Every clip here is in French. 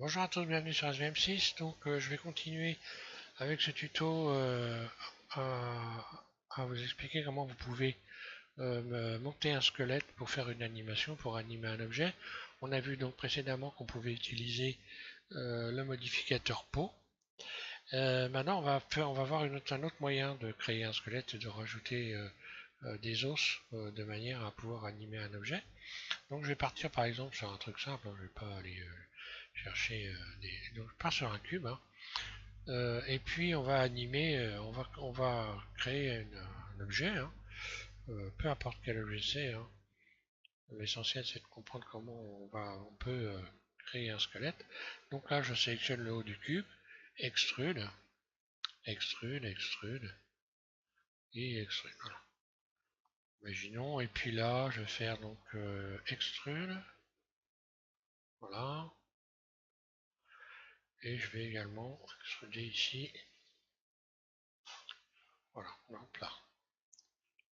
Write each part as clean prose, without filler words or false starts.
Bonjour à tous, bienvenue sur SVM6. Donc je vais continuer avec ce tuto à vous expliquer comment vous pouvez monter un squelette pour faire une animation, pour animer un objet. On a vu donc précédemment qu'on pouvait utiliser le modificateur pot. Maintenant on va voir un autre moyen de créer un squelette et de rajouter des os de manière à pouvoir animer un objet. Donc je vais partir par exemple sur un truc simple, je ne vais pas aller chercher donc je pars sur un cube, hein. Et puis on va animer, on va créer un objet, hein. Peu importe quel objet c'est, hein. L'essentiel c'est de comprendre comment on peut créer un squelette. Donc là je sélectionne le haut du cube, extrude, extrude, extrude et extrude. Voilà. Imaginons, et puis là je vais faire donc extrude, voilà, et je vais également extruder ici, voilà, hop là,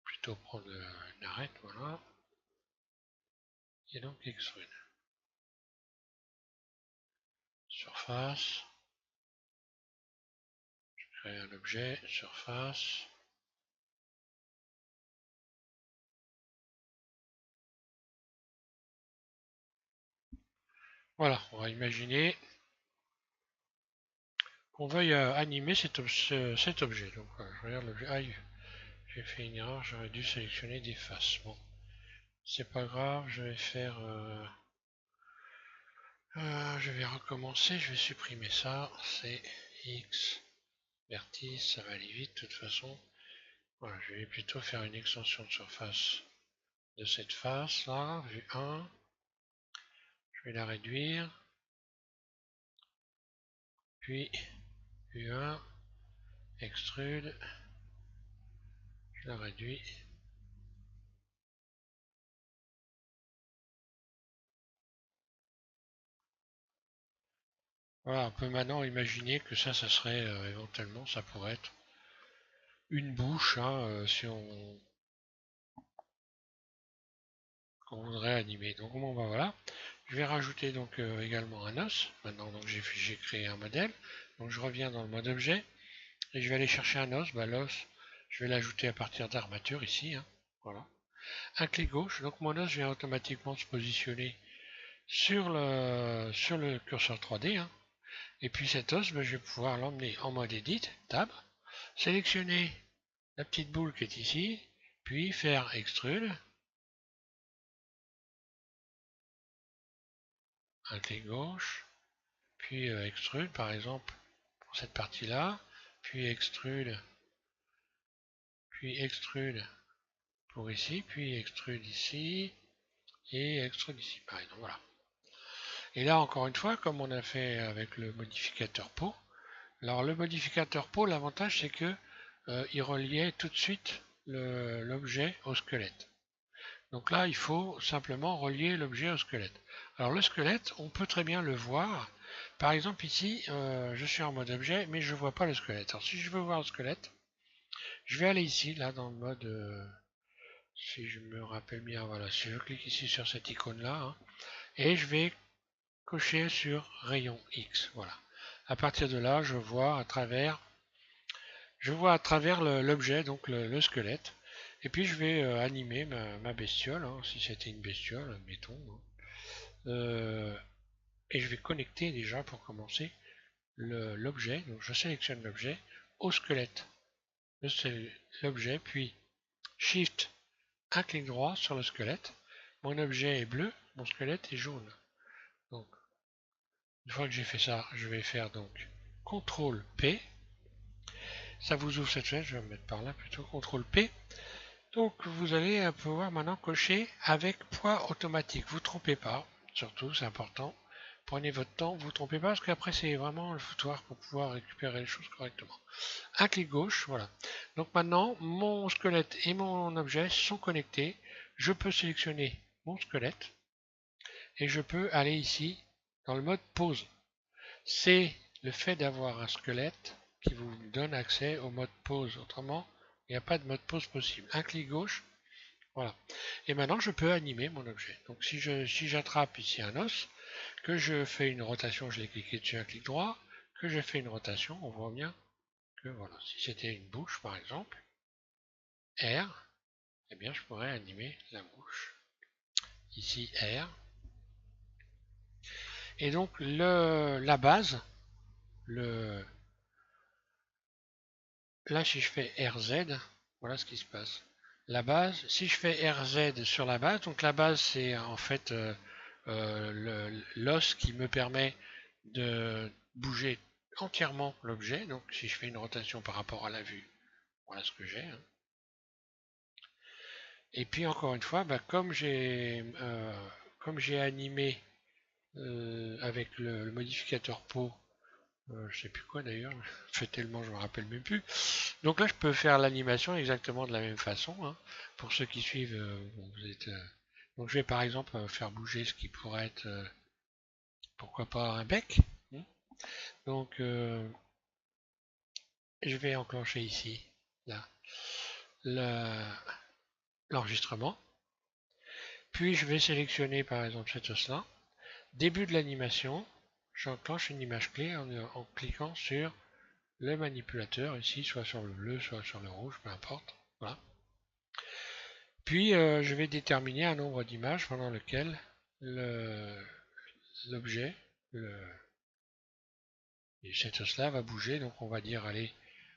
plutôt prendre une arête, voilà, et donc extrude. Surface, je crée un objet, surface, voilà, on va imaginer qu'on veuille animer cet objet. Donc je regarde l'objet, aïe, j'ai fait une erreur, j'aurais dû sélectionner des faces. Bon, c'est pas grave, je vais faire... je vais recommencer, je vais supprimer ça, c'est X, vertice, ça va aller vite de toute façon. Voilà, je vais plutôt faire une extension de surface de cette face là, vue 1, je vais la réduire, puis vue 1, extrude, je la réduis. Voilà, on peut maintenant imaginer que ça serait éventuellement, ça pourrait être une bouche, hein, si on voudrait animer. Donc bon, bah voilà. Je vais rajouter donc également un os. Maintenant, donc j'ai créé un modèle. Donc je reviens dans le mode objet et je vais aller chercher un os. Bah, l'os, je vais l'ajouter à partir d'armature ici, hein. Voilà. Un clic gauche. Donc mon os vient automatiquement se positionner sur le curseur 3D, hein. Et puis cet os, bah, je vais pouvoir l'emmener en mode Edit, Tab, sélectionner la petite boule qui est ici, puis faire extrude, un clic gauche, puis extrude par exemple pour cette partie-là, puis extrude pour ici, puis extrude ici, et extrude ici, par exemple, voilà. Et là encore une fois, comme on a fait avec le modificateur pot, alors le modificateur pot, l'avantage c'est que il reliait tout de suite l'objet au squelette. Donc là, il faut simplement relier l'objet au squelette. Alors le squelette, on peut très bien le voir. Par exemple ici, je suis en mode objet, mais je ne vois pas le squelette. Alors si je veux voir le squelette, je vais aller ici, là, dans le mode... si je me rappelle bien, voilà, si je clique ici sur cette icône-là, hein, et je vais cocher sur rayon X. Voilà. À partir de là, je vois à travers l'objet, donc le squelette. Et puis je vais animer ma bestiole, hein, si c'était une bestiole, admettons, hein. Et je vais connecter déjà pour commencer l'objet. Donc je sélectionne l'objet au squelette. L'objet, puis Shift, un clic droit sur le squelette. Mon objet est bleu, mon squelette est jaune. Donc une fois que j'ai fait ça, je vais faire donc CTRL P. Ça vous ouvre cette fenêtre, je vais me mettre par là plutôt, CTRL P. Donc vous allez pouvoir maintenant cocher avec poids automatique. Vous ne trompez pas, surtout c'est important. Prenez votre temps, vous ne trompez pas parce qu'après c'est vraiment le foutoir pour pouvoir récupérer les choses correctement. Un clic gauche, voilà. Donc maintenant mon squelette et mon objet sont connectés. Je peux sélectionner mon squelette et je peux aller ici dans le mode pause. C'est le fait d'avoir un squelette qui vous donne accès au mode pause. Autrement, il n'y a pas de mode pause possible. Un clic gauche, voilà. Et maintenant, je peux animer mon objet. Donc si j'attrape ici un os, que je fais une rotation, je l'ai cliqué dessus, un clic droit, que je fais une rotation, on voit bien que voilà, si c'était une bouche par exemple, R, eh bien je pourrais animer la bouche. Ici R. Et donc la base, là si je fais RZ, voilà ce qui se passe. La base, si je fais RZ sur la base, donc la base c'est en fait l'os qui me permet de bouger entièrement l'objet. Donc si je fais une rotation par rapport à la vue, voilà ce que j'ai. Hein. Et puis encore une fois, bah, comme j'ai animé avec le modificateur pot, je sais plus quoi d'ailleurs, je fais tellement je me rappelle même plus. Donc là je peux faire l'animation exactement de la même façon. Hein. Pour ceux qui suivent, vous êtes, donc je vais par exemple faire bouger ce qui pourrait être, pourquoi pas un bec. Hein. Donc je vais enclencher ici là l'enregistrement. Puis je vais sélectionner par exemple cet os-là. Début de l'animation, j'enclenche une image clé en cliquant sur le manipulateur ici, soit sur le bleu, soit sur le rouge, peu importe. Voilà. Puis je vais déterminer un nombre d'images pendant lequel l'objet, cet os-là va bouger. Donc on va dire, allez,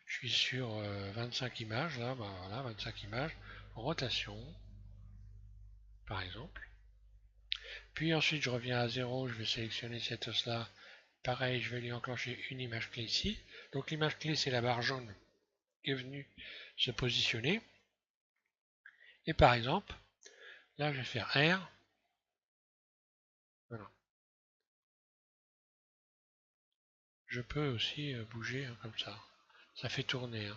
je suis sur 25 images, là, ben voilà, 25 images, rotation, par exemple. Puis ensuite je reviens à 0, je vais sélectionner cet os-là. Pareil, je vais lui enclencher une image clé ici. Donc l'image clé, c'est la barre jaune qui est venue se positionner. Et par exemple, là, je vais faire R. Voilà. Je peux aussi bouger hein, comme ça. Ça fait tourner.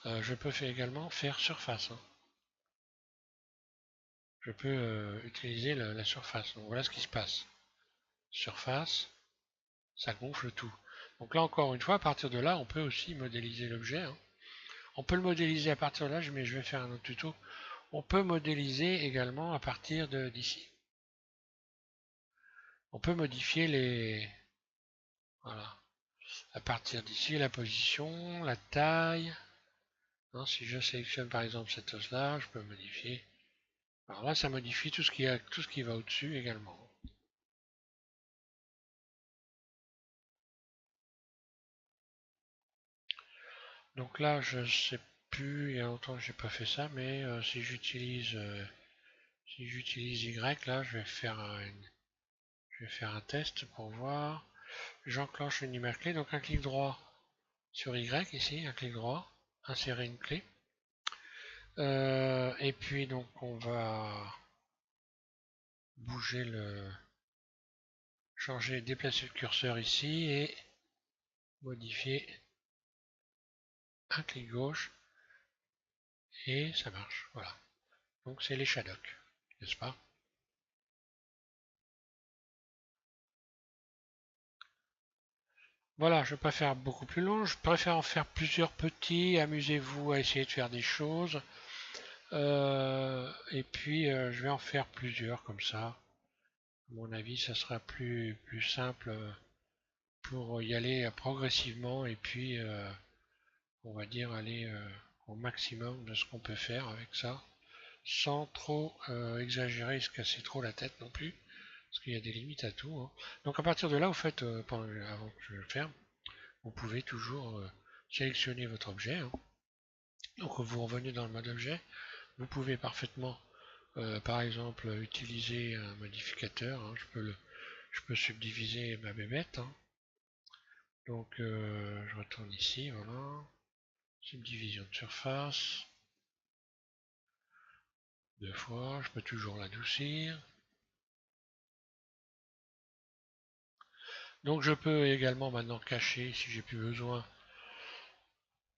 Hein. Je peux également faire surface. Hein. Je peux utiliser la surface. Donc voilà ce qui se passe. Surface, ça gonfle tout. Donc là, encore une fois, à partir de là, on peut aussi modéliser l'objet. Hein. On peut le modéliser à partir de là, mais je vais faire un autre tuto. On peut modéliser également à partir d'ici. On peut modifier les... Voilà. À partir d'ici, la position, la taille. Hein, si je sélectionne par exemple cette os-là, je peux modifier. Alors là, ça modifie tout ce qui va au-dessus également. Donc là, je sais plus, il y a longtemps que j'ai pas fait ça, mais si j'utilise Y, là, je vais faire un test pour voir. J'enclenche une image clé, donc un clic droit sur Y ici, un clic droit, insérer une clé. Et puis donc on va bouger changer, déplacer le curseur ici et modifier un clic gauche et ça marche. Voilà. Donc c'est les Shadocks, n'est-ce pas? Voilà, je ne vais pas faire beaucoup plus long, je préfère en faire plusieurs petits, amusez-vous à essayer de faire des choses. Et puis je vais en faire plusieurs comme ça. À mon avis, ça sera plus simple pour y aller progressivement et puis on va dire aller au maximum de ce qu'on peut faire avec ça, sans trop exagérer et se casser trop la tête non plus, parce qu'il y a des limites à tout. Hein. Donc à partir de là, vous faites, avant que je le ferme, vous pouvez toujours sélectionner votre objet. Hein. Donc vous revenez dans le mode objet, vous pouvez parfaitement, par exemple, utiliser un modificateur. Hein. Je peux subdiviser ma bébête. Hein. Donc je retourne ici, voilà. Subdivision de surface. Deux fois, je peux toujours l'adoucir. Donc je peux également maintenant cacher si j'ai plus besoin.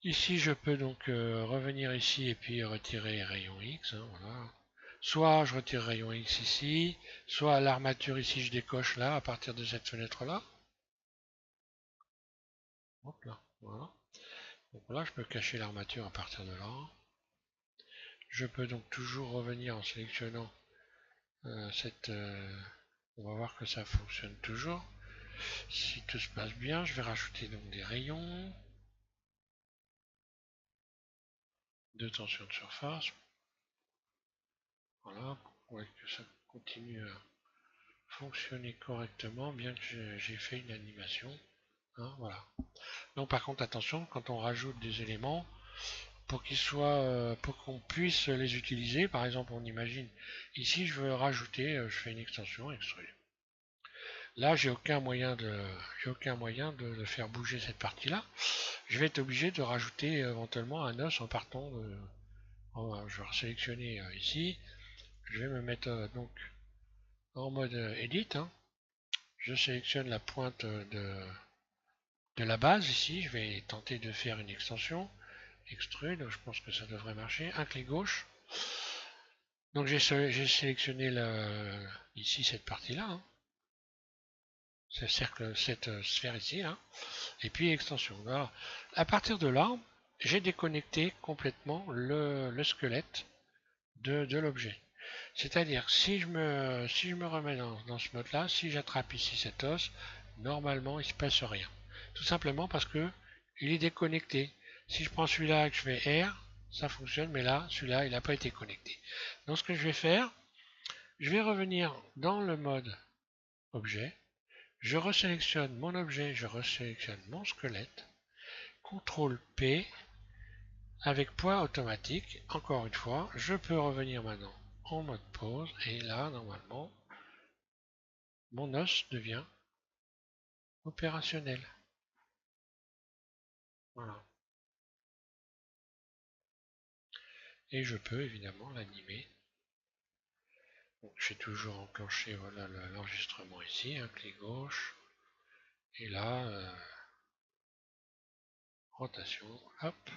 Ici je peux donc revenir ici et puis retirer rayon X. Hein, voilà. Soit je retire rayon X ici, soit l'armature ici je décoche là à partir de cette fenêtre là. Hop là, voilà. Donc là je peux cacher l'armature à partir de là. Je peux donc toujours revenir en sélectionnant cette On va voir que ça fonctionne toujours. Si tout se passe bien, je vais rajouter donc des rayons de tension de surface. Voilà, pour que ça continue à fonctionner correctement, bien que j'ai fait une animation. Hein, voilà. Donc par contre, attention, quand on rajoute des éléments, pour qu'ils soient, pour qu'on puisse les utiliser, par exemple, on imagine ici, je veux rajouter, je fais une extension, extrude. Là, j'ai aucun moyen de faire bouger cette partie-là. Je vais être obligé de rajouter éventuellement un os en partant de. Je vais sélectionner ici. Je vais me mettre donc en mode edit. Hein. Je sélectionne la pointe de la base ici. Je vais tenter de faire une extension. Extrude, je pense que ça devrait marcher. Un clic gauche. Donc j'ai sélectionné ici cette partie-là. Hein. Ce cercle, cette sphère ici. Hein. Et puis extension. Alors, à partir de là, j'ai déconnecté complètement le squelette de l'objet. C'est-à-dire, si je me remets dans ce mode-là, si j'attrape ici cet os, normalement, il ne se passe rien. Tout simplement parce que il est déconnecté. Si je prends celui-là et que je fais R, ça fonctionne, mais là, celui-là, il n'a pas été connecté. Donc, ce que je vais faire, je vais revenir dans le mode objet. Je resélectionne mon objet, je resélectionne mon squelette. CTRL P avec point automatique. Encore une fois, je peux revenir maintenant en mode pause et là, normalement, mon os devient opérationnel. Voilà. Et je peux évidemment l'animer. J'ai toujours enclenché voilà, l'enregistrement ici, un clic gauche. Et là, rotation, hop.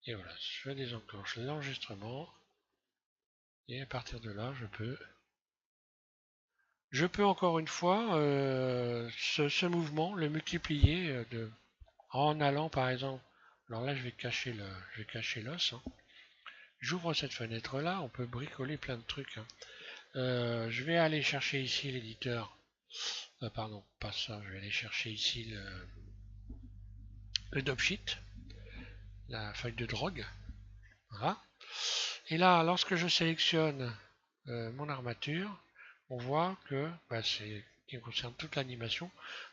Et voilà, je désenclenche l'enregistrement. Et à partir de là, je peux encore une fois ce mouvement le multiplier en allant par exemple. Alors là, je vais cacher l'os. Hein. J'ouvre cette fenêtre là, on peut bricoler plein de trucs. Hein. Je vais aller chercher ici l'éditeur. Pardon, pas ça. Je vais aller chercher ici le dopsheet, la feuille de drogue. Voilà. Et là, lorsque je sélectionne mon armature, on voit que c'est qui concerne toute l'animation.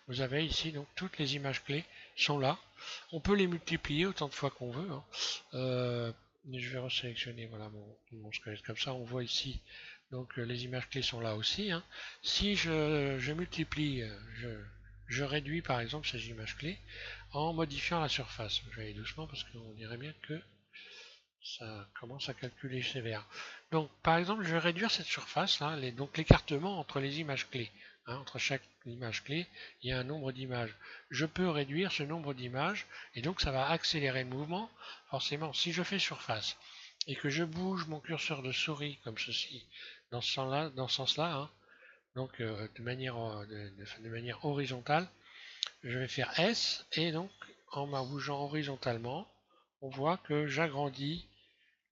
Vous avez ici donc toutes les images clés sont là. On peut les multiplier autant de fois qu'on veut. Hein. Je vais resélectionner voilà mon squelette comme ça. On voit ici donc les images clés sont là aussi. Hein. Si je multiplie, je réduis par exemple ces images clés en modifiant la surface. Je vais aller doucement parce qu'on dirait bien que ça commence à calculer sévère. Donc, par exemple, je vais réduire cette surface, là, donc l'écartement entre les images clés. Hein, entre chaque image clé, il y a un nombre d'images. Je peux réduire ce nombre d'images, et donc ça va accélérer le mouvement. Forcément, si je fais surface, et que je bouge mon curseur de souris, comme ceci, dans ce sens-là, hein, donc de manière horizontale, je vais faire S, et donc, en bougeant horizontalement, on voit que j'agrandis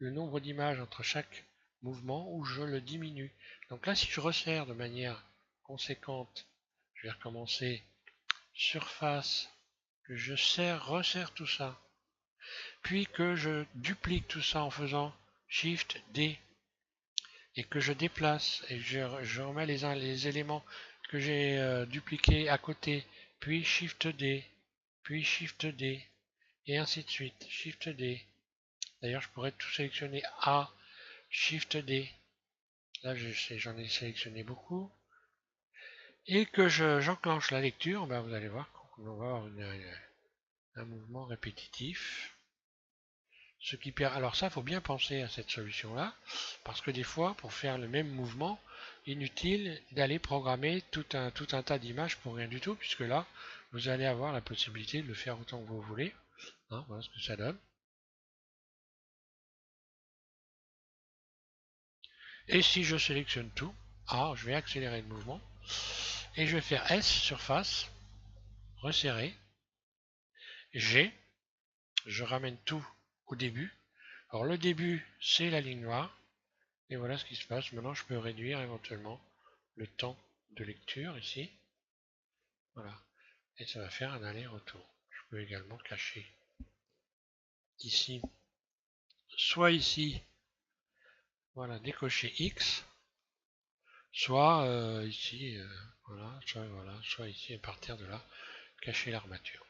le nombre d'images entre chaque mouvement ou je le diminue. Donc là, si je resserre de manière conséquente, je vais recommencer surface, que je resserre tout ça, puis que je duplique tout ça en faisant Shift D et que je déplace et que je remets les éléments que j'ai dupliqués à côté, puis Shift D, puis Shift D, et ainsi de suite, Shift D. D'ailleurs, je pourrais tout sélectionner A, Shift D. Là, j'en ai sélectionné beaucoup. Et que j'enclenche la lecture, ben vous allez voir qu'on va avoir un mouvement répétitif. Alors ça, il faut bien penser à cette solution-là, parce que des fois, pour faire le même mouvement, inutile d'aller programmer tout un tas d'images pour rien du tout, puisque là, vous allez avoir la possibilité de le faire autant que vous voulez. Hein, voilà ce que ça donne. Et si je sélectionne tout, je vais accélérer le mouvement, et je vais faire S, surface, resserrer, G, je ramène tout au début. Alors le début, c'est la ligne noire. Et voilà ce qui se passe. Maintenant, je peux réduire éventuellement le temps de lecture ici. Voilà. Et ça va faire un aller-retour. Je peux également cacher ici, soit ici, voilà, décocher X, soit ici, voilà, soit ici, et à partir de là, cacher l'armature.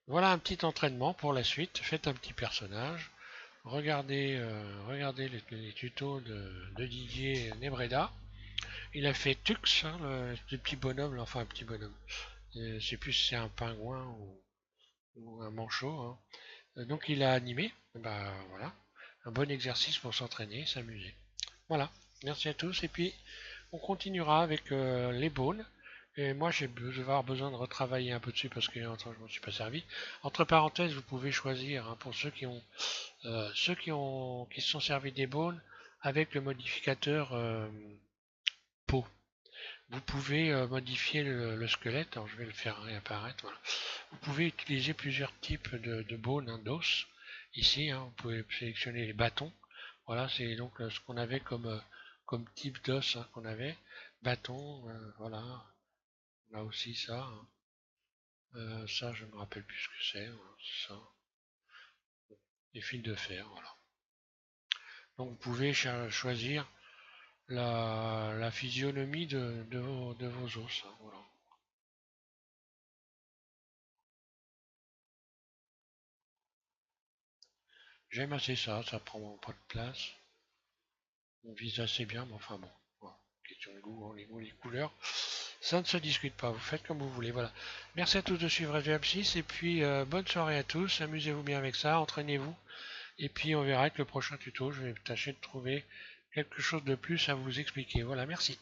Voilà un petit entraînement pour la suite. Faites un petit personnage. Regardez les tutos de Didier Nebreda. Il a fait Tux, hein, le petit bonhomme, enfin un petit bonhomme. Je sais plus si c'est un pingouin ou un manchot, hein. Donc il a animé. Bah voilà, un bon exercice pour s'entraîner, s'amuser. Voilà, merci à tous. Et puis on continuera avec les bones. Et moi, je vais avoir besoin de retravailler un peu dessus parce que je ne m'en suis pas servi. Entre parenthèses, vous pouvez choisir, hein, pour qui se sont servis des bones avec le modificateur peau. Vous pouvez modifier le squelette. Alors, je vais le faire réapparaître. Voilà. Vous pouvez utiliser plusieurs types de bones, hein, d'os. Ici, hein, vous pouvez sélectionner les bâtons. Voilà, c'est donc ce qu'on avait comme type d'os, hein, qu'on avait. Bâton, voilà. On a aussi ça, hein. Ça, je ne me rappelle plus ce que c'est. Voilà, ça. Les fils de fer, voilà. Donc vous pouvez choisir la physionomie de vos os, hein, voilà. J'aime assez ça, ça prend pas de place. On vise assez bien, mais enfin bon. Voilà. Question de goût, hein, les couleurs. Ça ne se discute pas, vous faites comme vous voulez, voilà. Merci à tous de suivre SVM6 et puis bonne soirée à tous, amusez-vous bien avec ça, entraînez-vous. Et puis on verra avec le prochain tuto, je vais tâcher de trouver quelque chose de plus à vous expliquer. Voilà, merci.